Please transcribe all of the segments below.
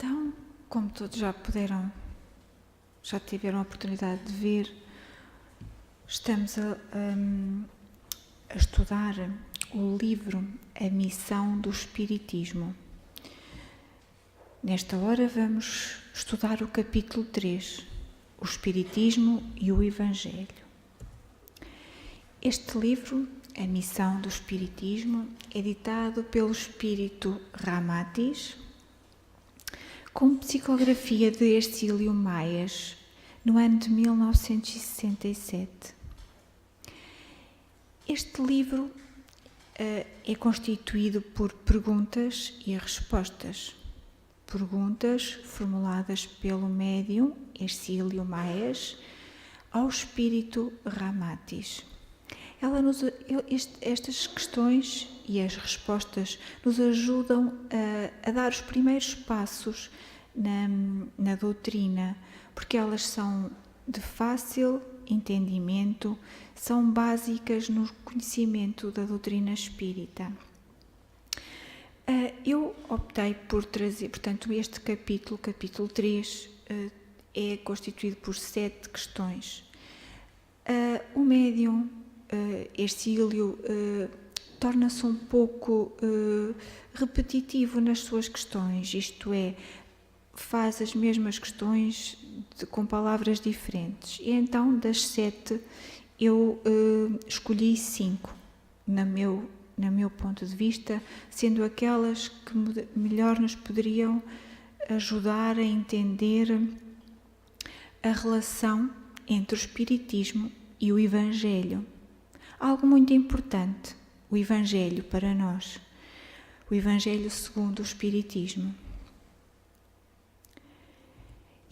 Então, como todos já tiveram a oportunidade de ver, estamos a estudar o livro A Missão do Espiritismo. Nesta hora vamos estudar o capítulo 3, o Espiritismo e o Evangelho. Este livro, A Missão do Espiritismo, é editado pelo espírito Ramatiz, com psicografia de Hercílio Maias, no ano de 1967. Este livro é constituído por perguntas e respostas. Perguntas formuladas pelo médium Hercílio Maias ao espírito Ramatiz. Estas questões e as respostas nos ajudam a dar os primeiros passos na doutrina, porque elas são de fácil entendimento, são básicas no conhecimento da doutrina espírita. Eu optei por trazer, portanto, este capítulo 3, é constituído por 7 questões. O médium Hercílio torna-se um pouco repetitivo nas suas questões, isto é, faz as mesmas questões com palavras diferentes. E então, das 7, eu escolhi 5, no meu ponto de vista, sendo aquelas que melhor nos poderiam ajudar a entender a relação entre o Espiritismo e o Evangelho. Algo muito importante, o Evangelho para nós, o Evangelho segundo o Espiritismo.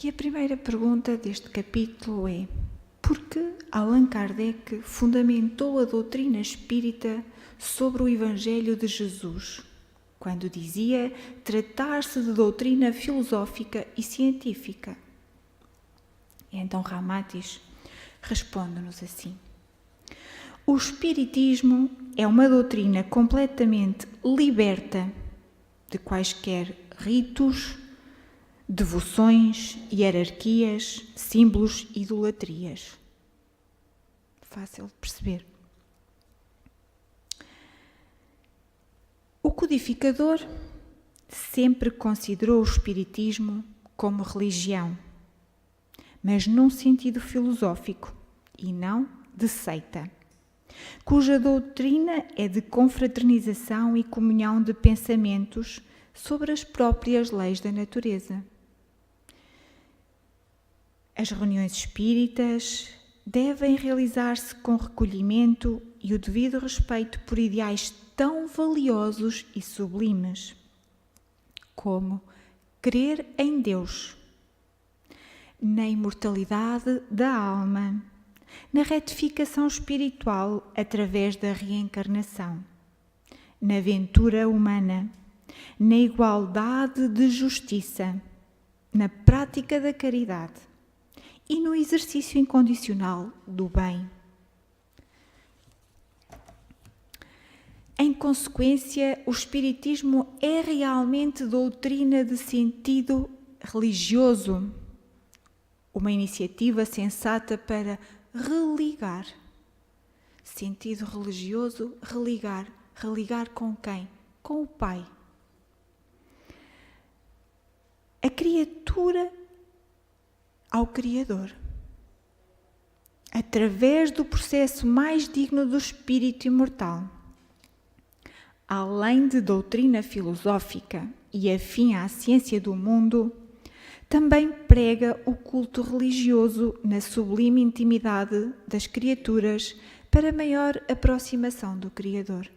E a primeira pergunta deste capítulo é: por que Allan Kardec fundamentou a doutrina espírita sobre o Evangelho de Jesus, quando dizia tratar-se de doutrina filosófica e científica? E então Ramatiz responde-nos assim: o Espiritismo é uma doutrina completamente liberta de quaisquer ritos, devoções, hierarquias, símbolos e idolatrias. Fácil de perceber. O codificador sempre considerou o Espiritismo como religião, mas num sentido filosófico e não de seita, cuja doutrina é de confraternização e comunhão de pensamentos sobre as próprias leis da natureza. As reuniões espíritas devem realizar-se com recolhimento e o devido respeito por ideais tão valiosos e sublimes como crer em Deus, na imortalidade da alma, na retificação espiritual através da reencarnação, na ventura humana, na igualdade de justiça, na prática da caridade e no exercício incondicional do bem. Em consequência, o Espiritismo é realmente doutrina de sentido religioso, uma iniciativa sensata para religar. Sentido religioso, religar. Religar com quem? Com o Pai. A criatura ao Criador, através do processo mais digno do espírito imortal. Além de doutrina filosófica e afim à ciência do mundo, também prega o culto religioso na sublime intimidade das criaturas para maior aproximação do Criador.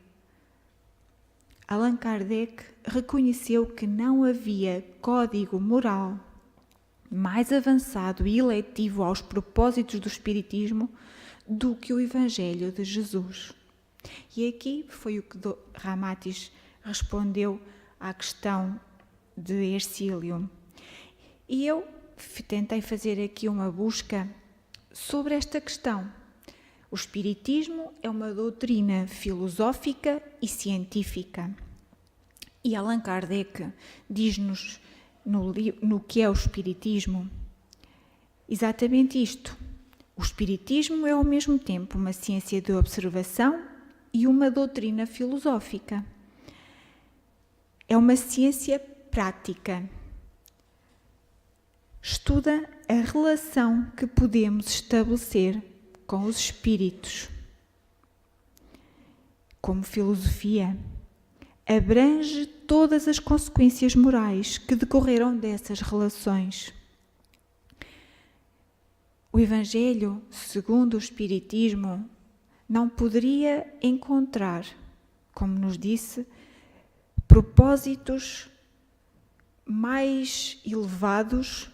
Allan Kardec reconheceu que não havia código moral mais avançado e eletivo aos propósitos do Espiritismo do que o Evangelho de Jesus. E aqui foi o que Ramatiz respondeu à questão de Hercílio. E eu tentei fazer aqui uma busca sobre esta questão. O Espiritismo é uma doutrina filosófica e científica. E Allan Kardec diz-nos no que é o Espiritismo, exatamente isto. O Espiritismo é ao mesmo tempo uma ciência de observação e uma doutrina filosófica. É uma ciência prática. Estuda a relação que podemos estabelecer com os espíritos. Como filosofia, abrange todas as consequências morais que decorreram dessas relações. O Evangelho, segundo o Espiritismo, não poderia encontrar, como nos disse, propósitos mais elevados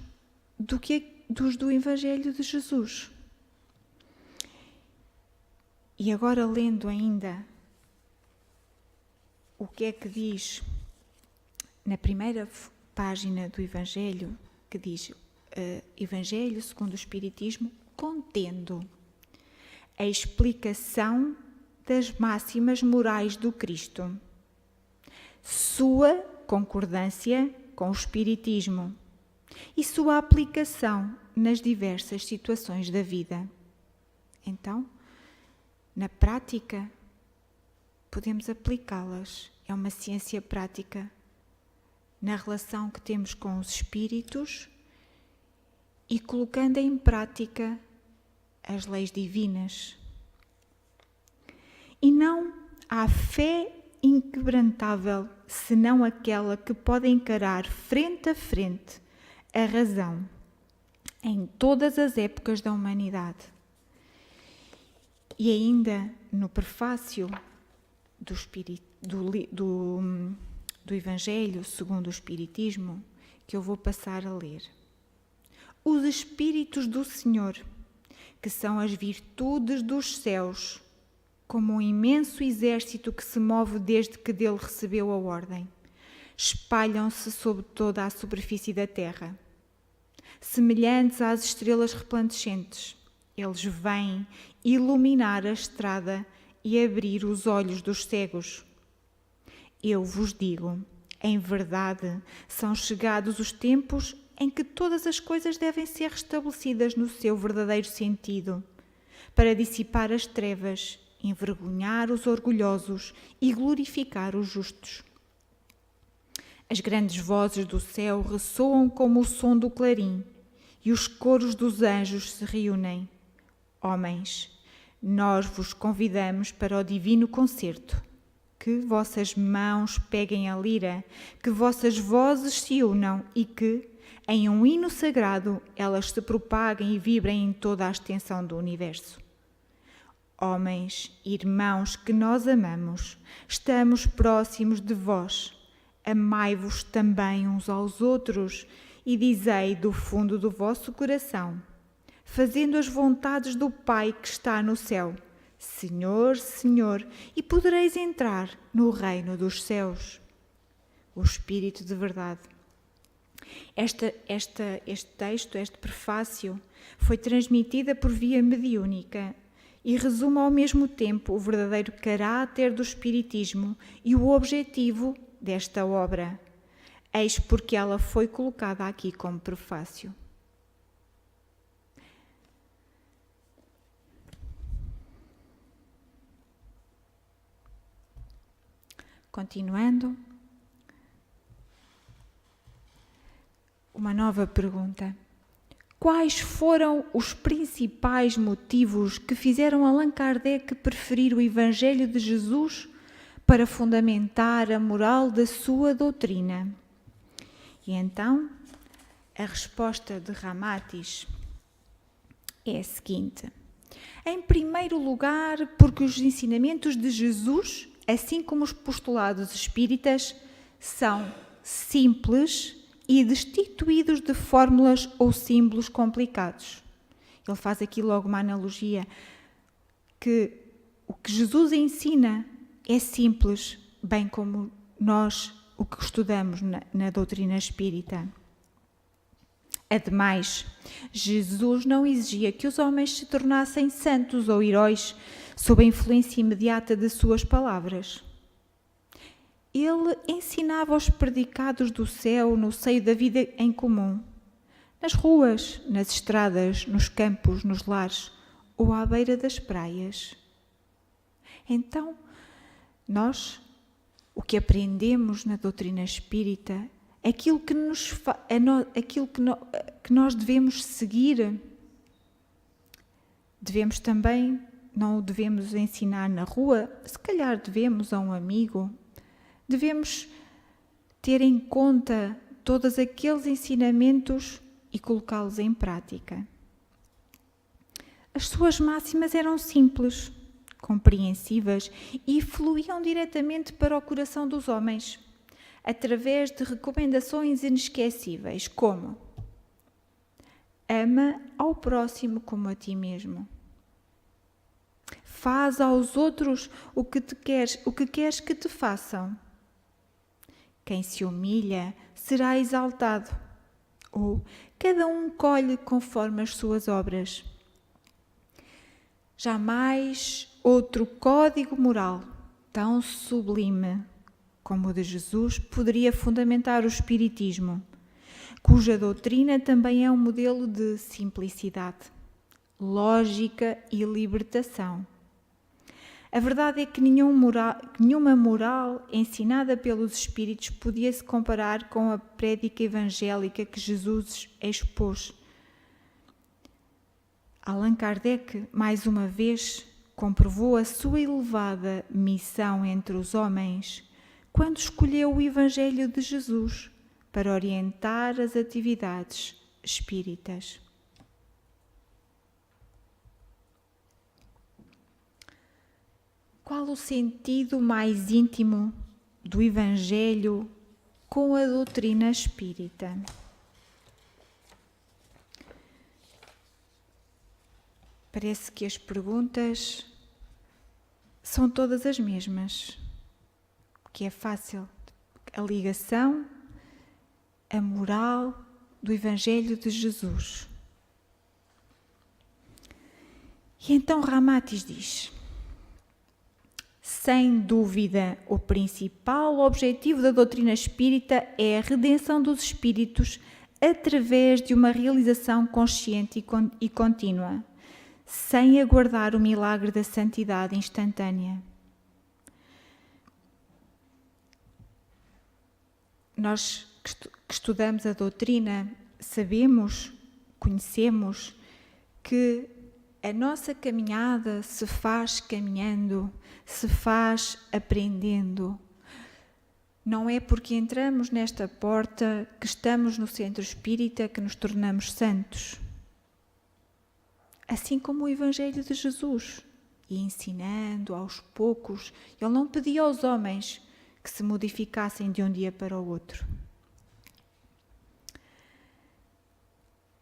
do que dos do Evangelho de Jesus. E agora, lendo ainda o que é que diz na primeira página do Evangelho, que diz Evangelho segundo o Espiritismo, contendo a explicação das máximas morais do Cristo, sua concordância com o Espiritismo e sua aplicação nas diversas situações da vida. Então, na prática, podemos aplicá-las. É uma ciência prática na relação que temos com os espíritos e colocando em prática as leis divinas. E não há fé inquebrantável senão aquela que pode encarar frente a frente a razão em todas as épocas da humanidade. E ainda no prefácio do Evangelho segundo o Espiritismo, que eu vou passar a ler. Os Espíritos do Senhor, que são as virtudes dos céus, como um imenso exército que se move desde que dele recebeu a ordem, espalham-se sobre toda a superfície da terra. Semelhantes às estrelas resplandecentes, eles vêm iluminar a estrada e abrir os olhos dos cegos. Eu vos digo, em verdade, são chegados os tempos em que todas as coisas devem ser restabelecidas no seu verdadeiro sentido, para dissipar as trevas, envergonhar os orgulhosos e glorificar os justos. As grandes vozes do céu ressoam como o som do clarim, e os coros dos anjos se reúnem. Homens, nós vos convidamos para o divino concerto. Que vossas mãos peguem a lira, que vossas vozes se unam e que, em um hino sagrado, elas se propaguem e vibrem em toda a extensão do universo. Homens, irmãos que nós amamos, estamos próximos de vós. Amai-vos também uns aos outros e dizei do fundo do vosso coração, fazendo as vontades do Pai que está no céu, Senhor, Senhor, e podereis entrar no reino dos céus. O Espírito de verdade. Este texto, este prefácio, foi transmitida por via mediúnica e resume ao mesmo tempo o verdadeiro caráter do Espiritismo e o objetivo desta obra. Eis porque ela foi colocada aqui como prefácio. Continuando, uma nova pergunta. Quais foram os principais motivos que fizeram Allan Kardec preferir o Evangelho de Jesus para fundamentar a moral da sua doutrina? E então, a resposta de Ramatiz é a seguinte. Em primeiro lugar, porque os ensinamentos de Jesus, assim como os postulados espíritas, são simples e destituídos de fórmulas ou símbolos complicados. Ele faz aqui logo uma analogia que o que Jesus ensina é simples, bem como nós o que estudamos na doutrina espírita. Ademais, Jesus não exigia que os homens se tornassem santos ou heróis sob a influência imediata de suas palavras. Ele ensinava os predicados do céu no seio da vida em comum, nas ruas, nas estradas, nos campos, nos lares ou à beira das praias. Então, nós, o que aprendemos na doutrina espírita, aquilo que nós devemos seguir, devemos também, não o devemos ensinar na rua, se calhar devemos a um amigo, devemos ter em conta todos aqueles ensinamentos e colocá-los em prática. As suas máximas eram simples, compreensíveis e fluíam diretamente para o coração dos homens, através de recomendações inesquecíveis, como: ama ao próximo como a ti mesmo. Faz aos outros o que queres que te façam. Quem se humilha será exaltado. Ou cada um colhe conforme as suas obras. Jamais outro código moral tão sublime como o de Jesus poderia fundamentar o Espiritismo, cuja doutrina também é um modelo de simplicidade, lógica e libertação. A verdade é que nenhuma moral ensinada pelos Espíritos podia se comparar com a prédica evangélica que Jesus expôs. Allan Kardec, mais uma vez, comprovou a sua elevada missão entre os homens quando escolheu o Evangelho de Jesus para orientar as atividades espíritas. Qual o sentido mais íntimo do Evangelho com a doutrina espírita? Parece que as perguntas são todas as mesmas, que é fácil. A ligação, a moral do Evangelho de Jesus. E então Ramatiz diz: sem dúvida, o principal objetivo da doutrina espírita é a redenção dos espíritos através de uma realização consciente e contínua, sem aguardar o milagre da santidade instantânea. Nós que estudamos a doutrina sabemos, conhecemos que a nossa caminhada se faz caminhando, se faz aprendendo. Não é porque entramos nesta porta que estamos no centro espírita que nos tornamos santos. Assim como o Evangelho de Jesus, e ensinando aos poucos, ele não pedia aos homens que se modificassem de um dia para o outro.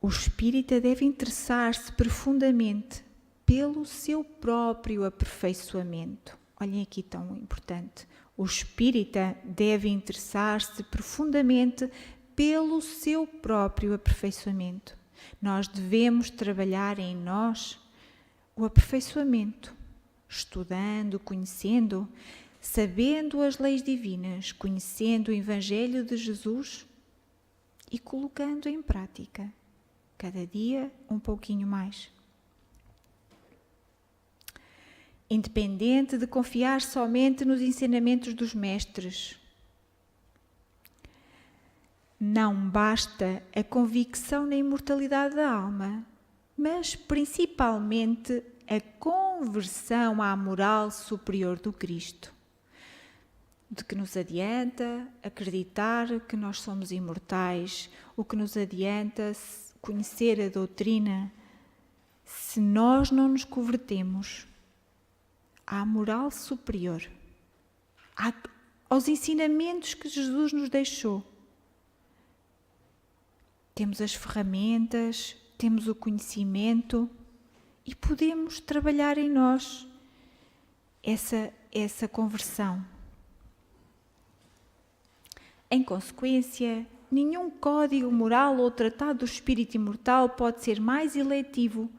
O espírita deve interessar-se profundamente pelo seu próprio aperfeiçoamento. Olhem aqui tão importante. O espírita deve interessar-se profundamente pelo seu próprio aperfeiçoamento. Nós devemos trabalhar em nós o aperfeiçoamento, estudando, conhecendo, sabendo as leis divinas, conhecendo o Evangelho de Jesus e colocando em prática, cada dia um pouquinho mais. Independente de confiar somente nos ensinamentos dos mestres. Não basta a convicção na imortalidade da alma, mas principalmente a conversão à moral superior do Cristo. De que nos adianta acreditar que nós somos imortais, o que nos adianta conhecer a doutrina, se nós não nos convertemos à moral superior, aos ensinamentos que Jesus nos deixou. Temos as ferramentas, temos o conhecimento e podemos trabalhar em nós essa conversão. Em consequência, nenhum código moral ou tratado do espírito imortal pode ser mais eletivo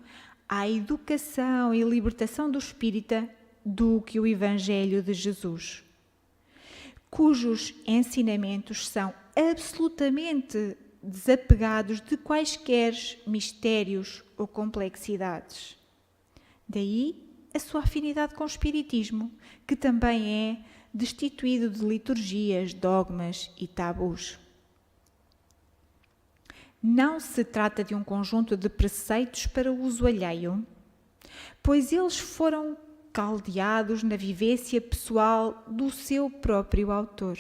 à educação e libertação do espírita do que o Evangelho de Jesus. cujos ensinamentos são absolutamente desapegados de quaisquer mistérios ou complexidades. Daí a sua afinidade com o Espiritismo, que também é destituído de liturgias, dogmas e tabus. Não se trata de um conjunto de preceitos para uso alheio, pois eles foram caldeados na vivência pessoal do seu próprio autor.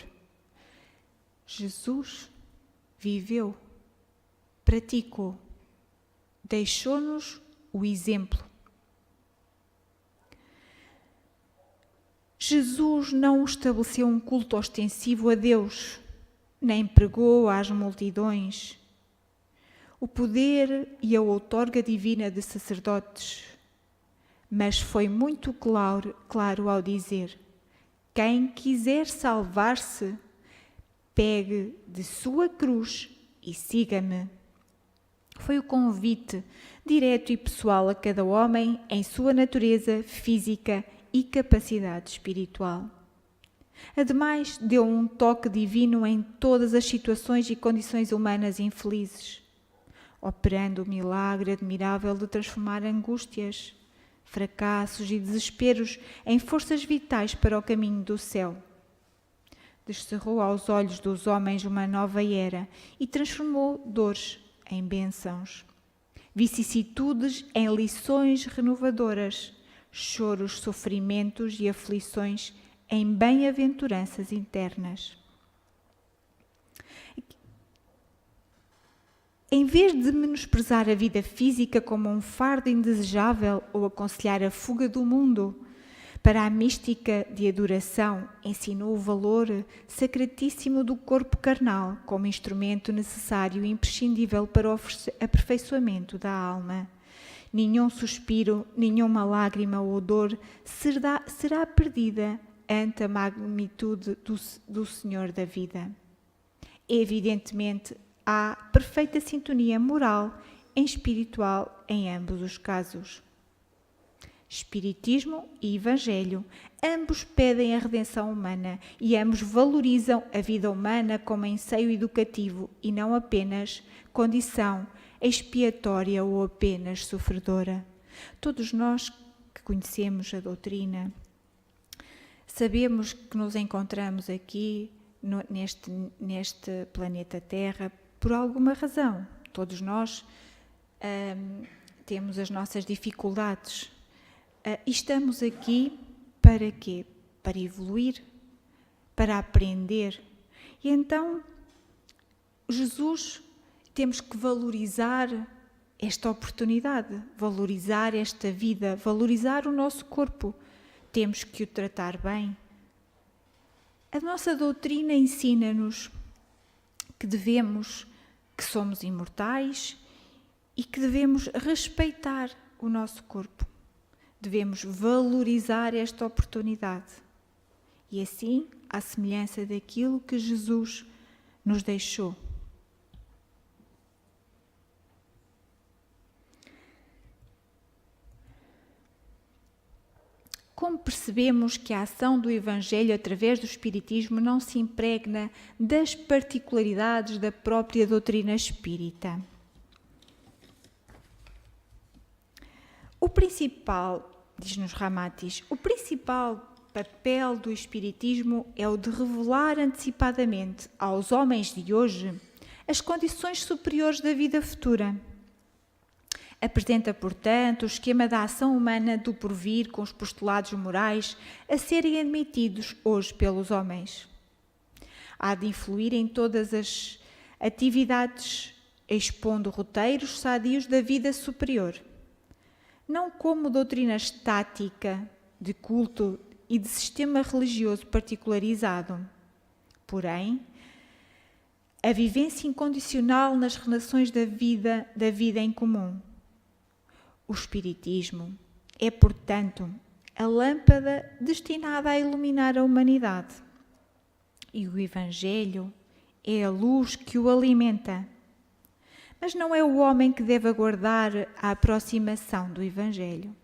Jesus viveu, praticou, deixou-nos o exemplo. Jesus não estabeleceu um culto ostensivo a Deus, nem pregou às multidões o poder e a outorga divina de sacerdotes, mas foi muito claro ao dizer: quem quiser salvar-se, pegue de sua cruz e siga-me. Foi o convite direto e pessoal a cada homem em sua natureza física e capacidade espiritual. Ademais, deu um toque divino em todas as situações e condições humanas infelizes, operando o milagre admirável de transformar angústias, fracassos e desesperos em forças vitais para o caminho do céu. Descerrou aos olhos dos homens uma nova era e transformou dores em bênçãos, vicissitudes em lições renovadoras, choros, sofrimentos e aflições em bem-aventuranças internas. Em vez de menosprezar a vida física como um fardo indesejável ou aconselhar a fuga do mundo, para a mística de adoração ensinou o valor sacratíssimo do corpo carnal como instrumento necessário e imprescindível para o aperfeiçoamento da alma. Nenhum suspiro, nenhuma lágrima ou dor será perdida ante a magnitude do Senhor da vida. Evidentemente, há perfeita sintonia moral e espiritual em ambos os casos. Espiritismo e Evangelho, ambos pedem a redenção humana e ambos valorizam a vida humana como enseio educativo e não apenas condição expiatória ou apenas sofredora. Todos nós que conhecemos a doutrina sabemos que nos encontramos aqui neste planeta Terra por alguma razão. Todos nós temos as nossas dificuldades. E estamos aqui para quê? Para evoluir, para aprender. E então, temos que valorizar esta oportunidade, valorizar esta vida, valorizar o nosso corpo. Temos que o tratar bem. A nossa doutrina ensina-nos que somos imortais e que devemos respeitar o nosso corpo. Devemos valorizar esta oportunidade. E assim, à semelhança daquilo que Jesus nos deixou. Como percebemos que a ação do Evangelho através do Espiritismo não se impregna das particularidades da própria doutrina espírita? Diz-nos Ramatis, o principal papel do Espiritismo é o de revelar antecipadamente aos homens de hoje as condições superiores da vida futura. Apresenta, portanto, o esquema da ação humana do porvir com os postulados morais a serem admitidos hoje pelos homens. Há de influir em todas as atividades, expondo roteiros sadios da vida superior. Não como doutrina estática, de culto e de sistema religioso particularizado. Porém, a vivência incondicional nas relações da vida em comum. O Espiritismo é, portanto, a lâmpada destinada a iluminar a humanidade. E o Evangelho é a luz que o alimenta. Mas não é o homem que deve aguardar a aproximação do Evangelho.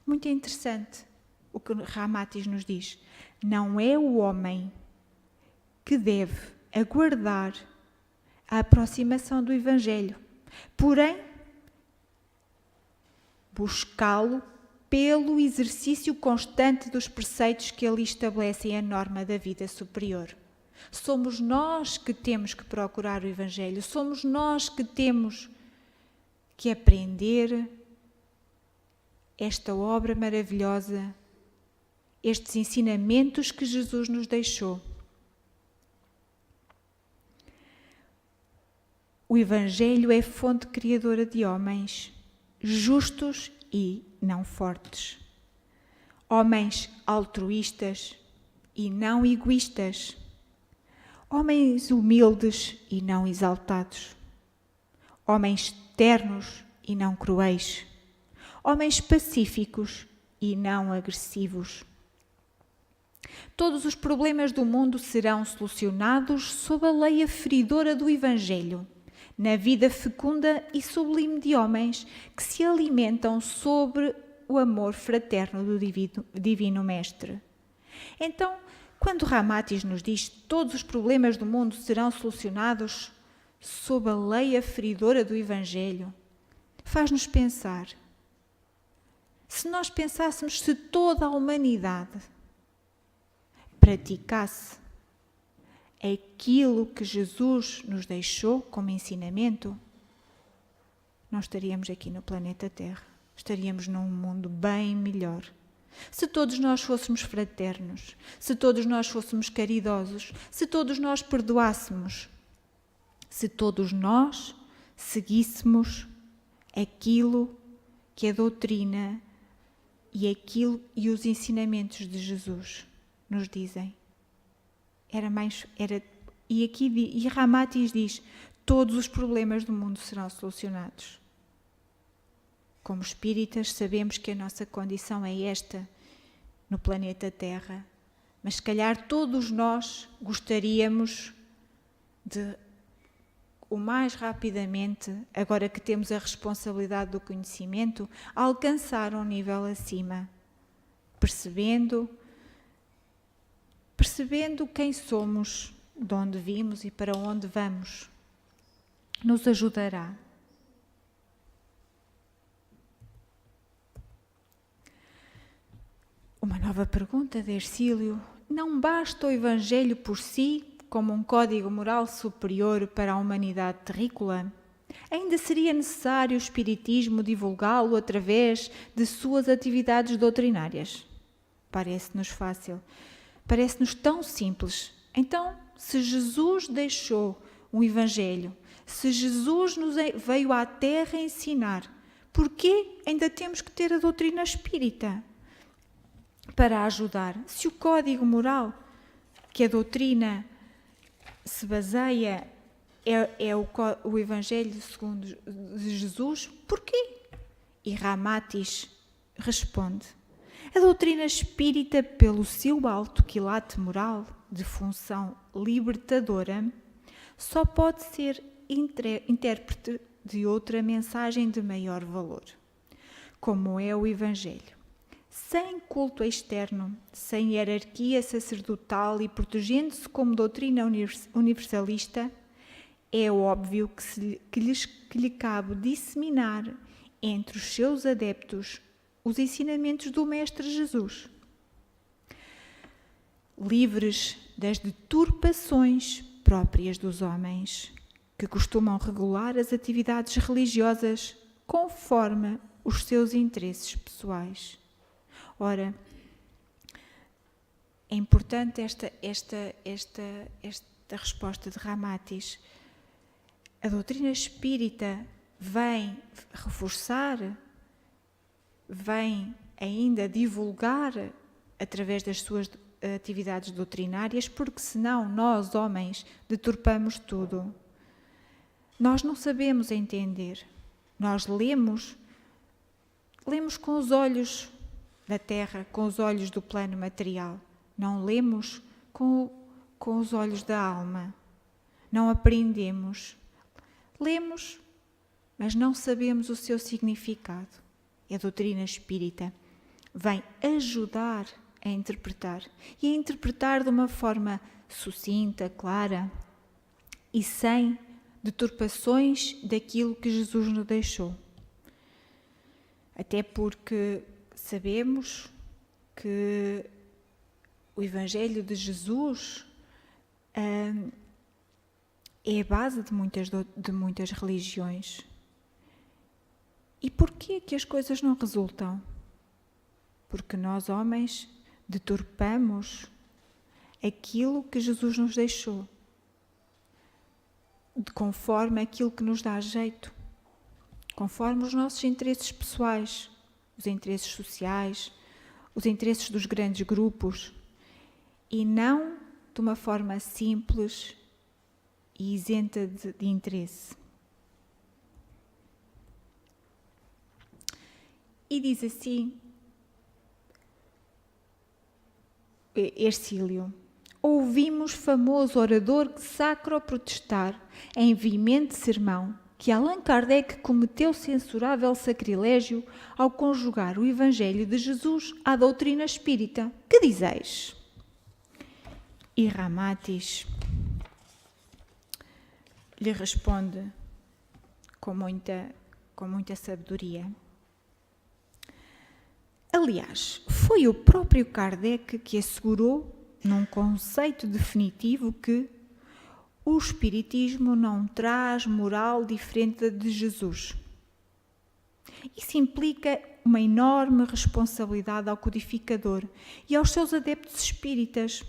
Muito interessante o que Ramatis nos diz. Não é o homem, que deve aguardar a aproximação do Evangelho, porém, buscá-lo pelo exercício constante dos preceitos que ali estabelecem a norma da vida superior. Somos nós que temos que procurar o Evangelho, somos nós que temos que aprender esta obra maravilhosa, estes ensinamentos que Jesus nos deixou. O Evangelho é fonte criadora de homens justos e não fortes. Homens altruístas e não egoístas. Homens humildes e não exaltados. Homens ternos e não cruéis. Homens pacíficos e não agressivos. Todos os problemas do mundo serão solucionados sob a lei aferidora do Evangelho, na vida fecunda e sublime de homens que se alimentam sobre o amor fraterno do Divino Mestre. Então, quando Ramatis nos diz que todos os problemas do mundo serão solucionados sob a lei aferidora do Evangelho, faz-nos pensar. Se nós pensássemos se toda a humanidade praticasse aquilo que Jesus nos deixou como ensinamento, não estaríamos aqui no planeta Terra. Estaríamos num mundo bem melhor. Se todos nós fôssemos fraternos, se todos nós fôssemos caridosos, se todos nós perdoássemos, se todos nós seguíssemos aquilo que a doutrina e os ensinamentos de Jesus nos dizem. E Ramatis diz, todos os problemas do mundo serão solucionados. Como espíritas sabemos que a nossa condição é esta no planeta Terra, mas se calhar todos nós gostaríamos de, o mais rapidamente, agora que temos a responsabilidade do conhecimento, alcançar um nível acima, percebendo quem somos, de onde vimos e para onde vamos. Nos ajudará. Uma nova pergunta de Hercílio. Não basta o Evangelho por si como um código moral superior para a humanidade terrícola? Ainda seria necessário o Espiritismo divulgá-lo através de suas atividades doutrinárias? Parece-nos fácil. Parece-nos tão simples. Então, se Jesus deixou um Evangelho, se Jesus nos veio à Terra ensinar, por que ainda temos que ter a doutrina espírita para ajudar? Se o código moral que a doutrina se baseia é o Evangelho segundo de Jesus, por quê? E Ramatis responde, a doutrina espírita, pelo seu alto quilate moral de função libertadora, só pode ser intérprete de outra mensagem de maior valor, como é o Evangelho. Sem culto externo, sem hierarquia sacerdotal e protegendo-se como doutrina universalista, é óbvio que lhe cabe disseminar entre os seus adeptos os ensinamentos do Mestre Jesus, livres das deturpações próprias dos homens, que costumam regular as atividades religiosas conforme os seus interesses pessoais. Ora, é importante esta resposta de Ramatis. A doutrina espírita vem reforçar, vem ainda divulgar através das suas atividades doutrinárias, porque senão nós, homens, deturpamos tudo. Nós não sabemos entender. Nós lemos com os olhos da terra, com os olhos do plano material. Não lemos com os olhos da alma. Não aprendemos. Lemos, mas não sabemos o seu significado. A doutrina espírita vem ajudar a interpretar. E a interpretar de uma forma sucinta, clara e sem deturpações daquilo que Jesus nos deixou. Até porque sabemos que o Evangelho de Jesus é a base de muitas religiões. E porquê que as coisas não resultam? Porque nós, homens, deturpamos aquilo que Jesus nos deixou, conforme aquilo que nos dá jeito, conforme os nossos interesses pessoais, os interesses sociais, os interesses dos grandes grupos, e não de uma forma simples e isenta de interesse. E diz assim Hercílio: ouvimos famoso orador sacro protestar, em veemente sermão, que Allan Kardec cometeu censurável sacrilégio ao conjugar o Evangelho de Jesus à doutrina espírita. Que dizeis? E Ramatis lhe responde com muita sabedoria. Aliás, foi o próprio Kardec que assegurou, num conceito definitivo, que o Espiritismo não traz moral diferente da de Jesus. Isso implica uma enorme responsabilidade ao codificador e aos seus adeptos espíritas,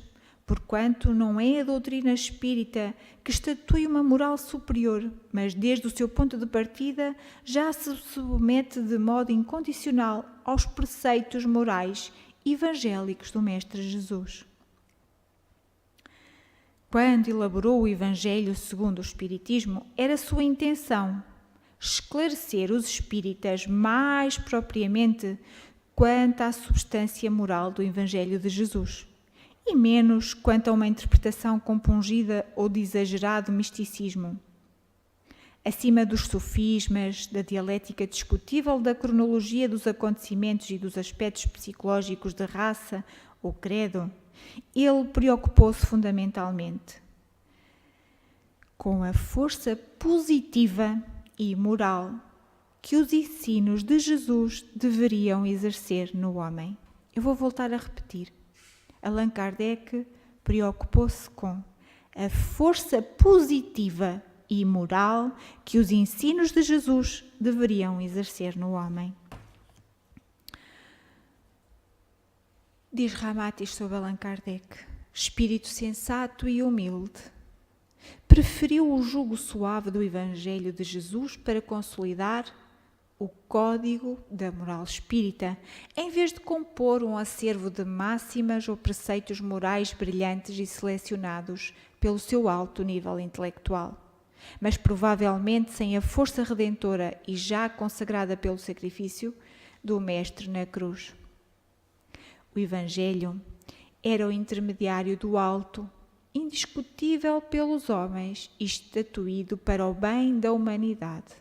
porquanto não é a doutrina espírita que estatui uma moral superior, mas desde o seu ponto de partida já se submete de modo incondicional aos preceitos morais evangélicos do Mestre Jesus. Quando elaborou o Evangelho segundo o Espiritismo, era sua intenção esclarecer os espíritas mais propriamente quanto à substância moral do Evangelho de Jesus, e menos quanto a uma interpretação compungida ou de exagerado misticismo. Acima dos sofismas, da dialética discutível, da cronologia dos acontecimentos e dos aspectos psicológicos de raça ou credo, ele preocupou-se fundamentalmente com a força positiva e moral que os ensinos de Jesus deveriam exercer no homem. Eu vou voltar a repetir. Allan Kardec preocupou-se com a força positiva e moral que os ensinos de Jesus deveriam exercer no homem. Diz Ramatis sobre Allan Kardec: espírito sensato e humilde, preferiu o jugo suave do Evangelho de Jesus para consolidar o código da moral espírita, em vez de compor um acervo de máximas ou preceitos morais brilhantes e selecionados pelo seu alto nível intelectual, mas provavelmente sem a força redentora e já consagrada pelo sacrifício do Mestre na cruz. O Evangelho era o intermediário do alto, indiscutível pelos homens e estatuído para o bem da humanidade.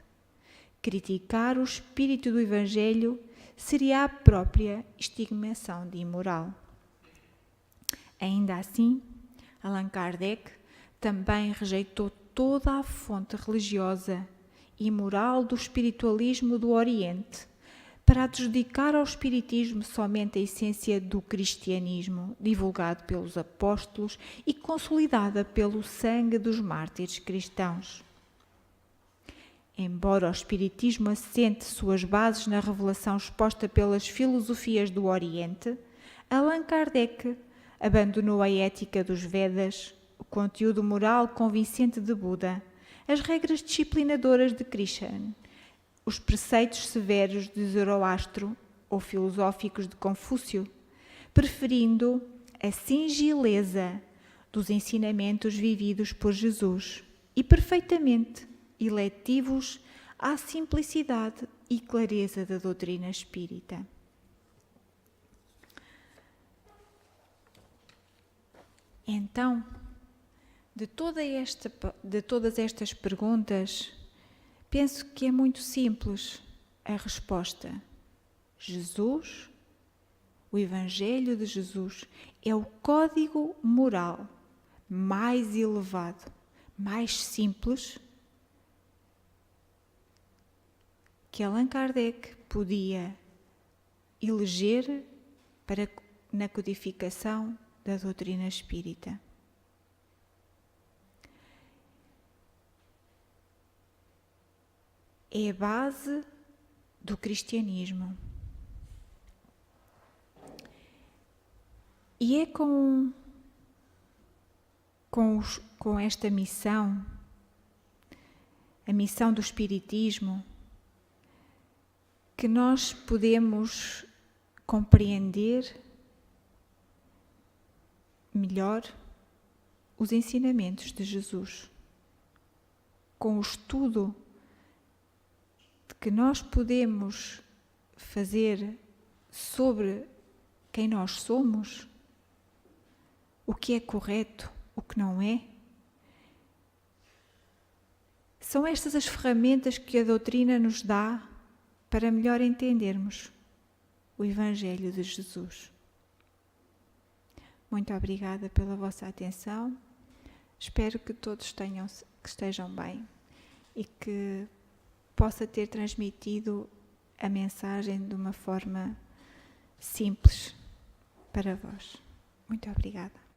Criticar o espírito do Evangelho seria a própria estigmação de imoral. Ainda assim, Allan Kardec também rejeitou toda a fonte religiosa e moral do espiritualismo do Oriente, para adjudicar ao espiritismo somente a essência do cristianismo, divulgado pelos apóstolos e consolidada pelo sangue dos mártires cristãos. Embora o espiritismo assente suas bases na revelação exposta pelas filosofias do Oriente, Allan Kardec abandonou a ética dos Vedas, o conteúdo moral convincente de Buda, as regras disciplinadoras de Krishna, os preceitos severos de Zoroastro ou filosóficos de Confúcio, preferindo a singeleza dos ensinamentos vividos por Jesus e perfeitamente eletivos à simplicidade e clareza da doutrina espírita. Então, de todas estas perguntas, penso que é muito simples a resposta. Jesus O Evangelho de Jesus é o código moral mais elevado, mais simples que Allan Kardec podia eleger na codificação da doutrina espírita. É a base do cristianismo. E é com esta missão, a missão do Espiritismo, que nós podemos compreender melhor os ensinamentos de Jesus. Com o estudo que nós podemos fazer sobre quem nós somos, o que é correto, o que não é, são estas as ferramentas que a doutrina nos dá para melhor entendermos o Evangelho de Jesus. Muito obrigada pela vossa atenção. Espero que todos estejam bem e que possa ter transmitido a mensagem de uma forma simples para vós. Muito obrigada.